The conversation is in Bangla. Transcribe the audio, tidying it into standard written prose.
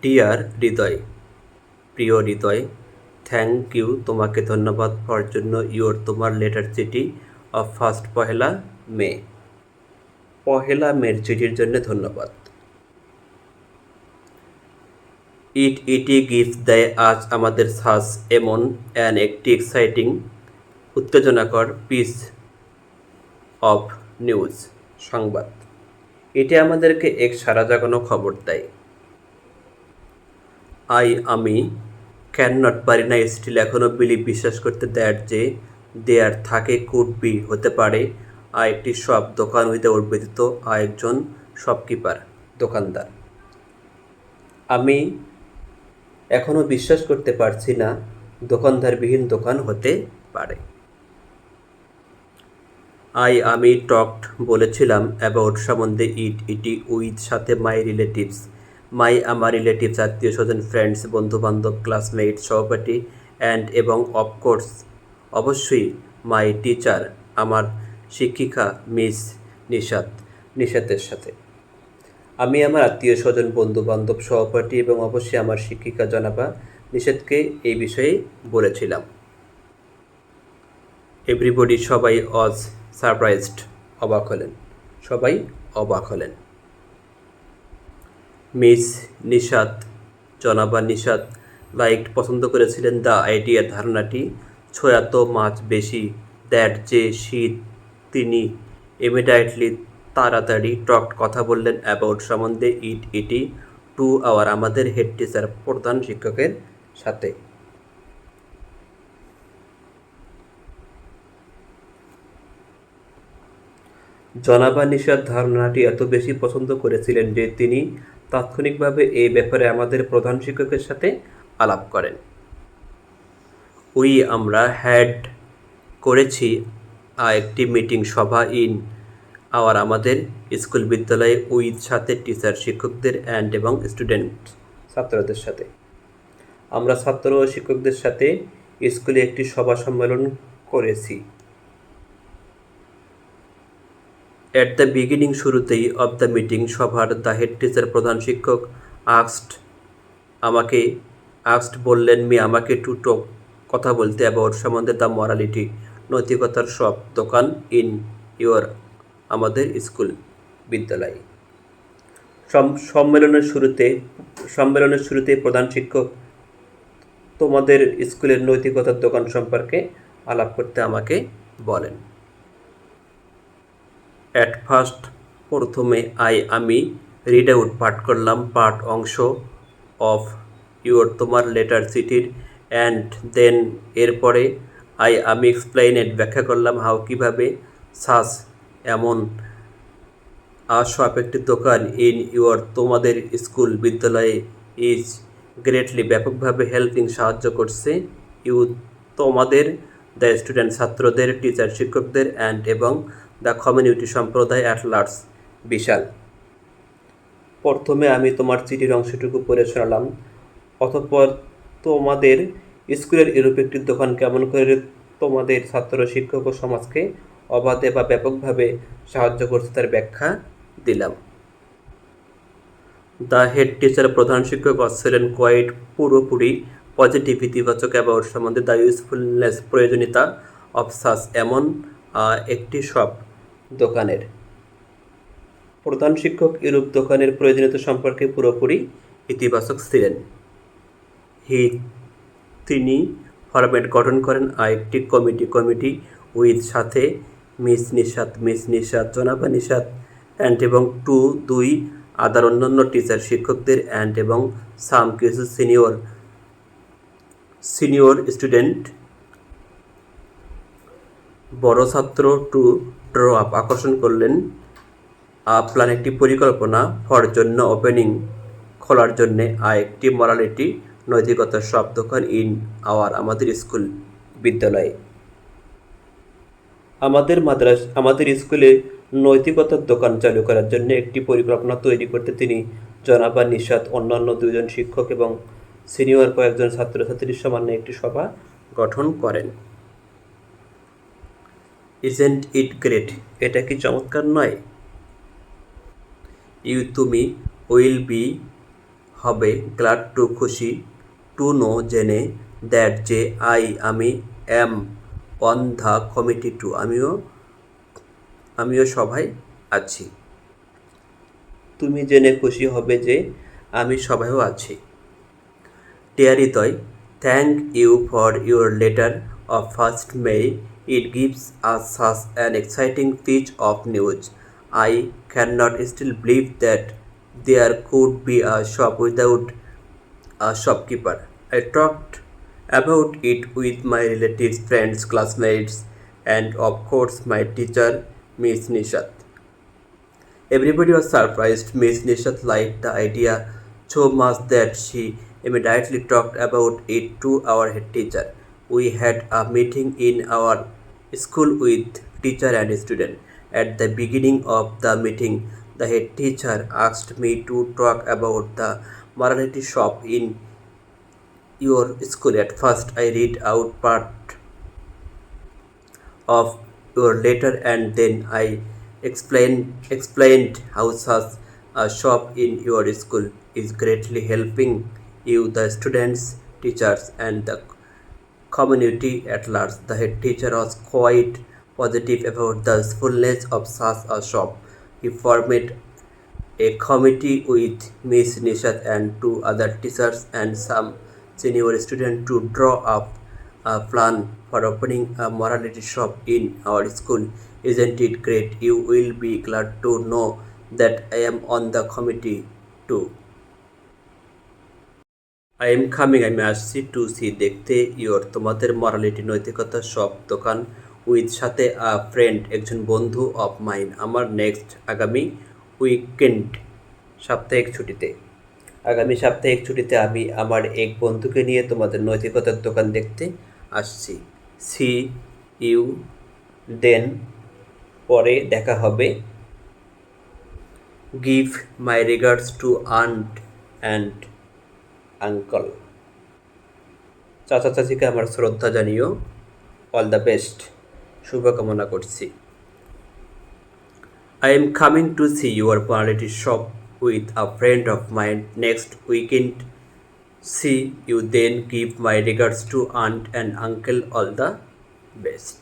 ডিয়ার হৃদয়, প্রিয় হৃদয়, থ্যাংক ইউ, তোমাকে ধন্যবাদ ফর জন্য তোমার লেটার চিঠি অফ ফার্স্ট পহেলা মে। পহেলা মের চিঠির জন্য ধন্যবাদ। ইটি গিফট দেয় আজ আমাদের সাস এমন একটি এক্সাইটিং উত্তেজনাকর পিস অফ নিউজ সংবাদ। এটি আমাদেরকে এক সারা জাগানো খবর দেয়। আমি ক্যান নট পারি না স্টিল এখনও বিশ্বাস করতে দ্যাট যে দেয়ার থাকে কুড বি হতে পারে একটি শপ দোকান উইদাউট ব্যতীত একজন শপকিপার দোকানদার। আমি এখনও বিশ্বাস করতে পারছি না দোকানদারবিহীন দোকান হতে পারে। আমি টকড বলেছিলাম অ্যাবাউট সম্বন্ধে ইটি উইথ সাথে মাই রিলেটিভস, আমার রিলেটিভস আত্মীয় স্বজন ফ্রেন্ডস বন্ধুবান্ধব ক্লাসমেট সহপাঠী এবং অফকোর্স অবশ্যই মাই টিচার আমার শিক্ষিকা মিস নিশাতের সাথে। আমি আমার আত্মীয় স্বজন বন্ধুবান্ধব সহপাঠী এবং অবশ্যই আমার শিক্ষিকা জনাবা নিষেধকে এই বিষয়ে বলেছিলাম। এভরিবডি সবাই অজ সারপ্রাইজড অবাক হলেন, সবাই অবাক হলেন। মিস নিশাত জনাবা নিশাত লাইক পছন্দ করেছিলেন দ্য আইডিয়া ধারণাটি ছোয়াত মাছ বেশি দ্যাট যে শীত তিনি ইমিডিয়েটলি তাড়াতাড়ি টক কথা বললেন অ্যাবাউট সম্বন্ধে ইটি টু আওয়ার আমাদের হেড টিচার প্রধান শিক্ষকের সাথে। জনাবা নিশাত ধারণাটি এত বেশি পছন্দ করেছিলেন যে তিনি তাৎক্ষণিকভাবে এই ব্যাপারে আমাদের প্রধান শিক্ষকের সাথে আলাপ করেন। আমরা হ্যাড করেছি একটি মিটিং সভা ইন আমাদের স্কুল বিদ্যালয়ে উইথ সাথে টিচার শিক্ষকদের এবং স্টুডেন্ট ছাত্রদের সাথে। আমরা ছাত্র ও শিক্ষকদের সাথে স্কুলে একটি সভা সম্মেলন করেছি। অ্যাট দ্য বিগিনিং শুরুতেই অব দ্য মিটিং সভার দ্য হেড টিচার প্রধান শিক্ষক আক্সড বললেন আমাকে টু টক কথা বলতে অ্যাবাউট সম্বন্ধে দ্য মরালিটি নৈতিকতার সব দোকান ইন আমাদের স্কুল বিদ্যালয়ে। সম্মেলনের শুরুতে প্রধান শিক্ষক তোমাদের স্কুলের নৈতিকতার দোকান সম্পর্কে আলাপ করতে আমাকে বলেন। অ্যাট ফার্স্ট প্রথমে আমি রিড আউট পাঠ করলাম পার্ট অংশ অফ তোমার লেটার চিঠির দেন এরপরে আমি এক্সপ্লেইনেড ব্যাখ্যা করলাম হাউ কীভাবে সাস এমন শপ একটি দোকান ইন তোমাদের স্কুল বিদ্যালয়ে ইজ গ্রেটলি ব্যাপকভাবে হেল্পিং সাহায্য করছে তোমাদের দ্য স্টুডেন্ট ছাত্রদের টিচার শিক্ষকদের এবং দ্য কমিউনিটি সম্প্রদায় অ্যাট লার্জ বিশাল। প্রথমে আমি তোমার চিঠির অংশটুকু পড়ে শোনালাম। অতঃপর তোমাদের স্কুলের এরূপ একটি দোকান কেমন করে তোমাদের ছাত্র শিক্ষক ও সমাজকে অবাধে বা ব্যাপকভাবে সাহায্য করছে তার ব্যাখ্যা দিলাম। দ্য হেড টিচার প্রধান শিক্ষক ছিলেন কোয়াইট পুরোপুরি পজিটিভ ইতিবাচক অ্যাবাউট সম্বন্ধে দ্য ইউজফুলনেস প্রয়োজনীয়তা অফ সাস এমন একটি শপ দোকানের। প্রধান শিক্ষক এরূপ দোকানের প্রয়োজনীয়তা সম্পর্কে পুরোপুরি ইতিবাচক ছিলেন। তিনি ফরম্যাট গঠন করেন একটি কমিটি উইথ সাথে মিস নিশাত জনাবা নিশাত এবং দুই আদার অন্যান্য টিচার শিক্ষকদের এবং সাম কিছু সিনিয়র স্টুডেন্ট বড় ছাত্র টু ড্র আপ আকর্ষণ করলেন প্ল্যান একটি পরিকল্পনা ফর জন্য ওপেনিং খোলার জন্যে একটি মরালিটি নৈতিকতার সব দোকান ইন আমাদের স্কুল বিদ্যালয়ে। আমাদের স্কুলে নৈতিকতার দোকান চালু করার জন্য একটি পরিকল্পনা তৈরি করতে তিনি জনাবা নিশাত অন্যান্য দুজন শিক্ষক এবং সিনিয়র কয়েকজন ছাত্রছাত্রীর সামান্য একটি সভা গঠন করেন। ইজেন্ট ইট গ্রেট, এটা কি চমৎকার নয়? তুমি উইল বি হবে গ্লাড টু খুশি টু নো জেনে দ্যাট যে আমি am on the committee too আমিও সভায় আছি। তুমি জেনে খুশি হবে যে আমি সভায়ও আছি। Dear Hitoy, thank you for your letter of 1st May. It gives us such an exciting piece of news. I cannot still believe that there could be a shop without a shopkeeper. I talked about it with my relatives, friends, classmates, and of course my teacher, Miss Nishat. Everybody was surprised. Miss Nishat liked the idea so much that she immediately talked about it to our head teacher. We had a meeting in our school with teacher and student. At the beginning of the meeting, the head teacher asked me to talk about the morality shop in your school. At first, I read out part of your letter and then I explained how such a shop in your school is greatly helping you, the students, teachers, and the community at large. The head teacher was quite positive about the usefulness of such a shop. He formed a committee with Miss Nishat and two other teachers and some senior students to draw up a plan for opening a morality shop in our school. Isn't it great? You will be glad to know that I am on the committee too. I am coming, আমি আসছি টু সি দেখতে ইয়োর তোমাদের মরালিটি নৈতিকতা সব দোকান উইথ সাথে আ ফ্রেন্ড একজন বন্ধু অফ মাইন আমার নেক্সট আগামী উইকেন্ড সাপ্তাহিক ছুটিতে। আগামী সাপ্তাহিক ছুটিতে আমি আমার এক বন্ধুকে নিয়ে তোমাদের নৈতিকতার দোকান দেখতে আসছি। সি ইউ দেন, পরে দেখা হবে। Give my regards to aunt and uncle, চাচা চাচিকে আমার শ্রদ্ধা জানিও। অল দ্য বেস্ট, শুভকামনা করছি। I am coming to see your quality shop with a friend of mine next weekend. See you then. Give my regards to aunt and uncle. All the best.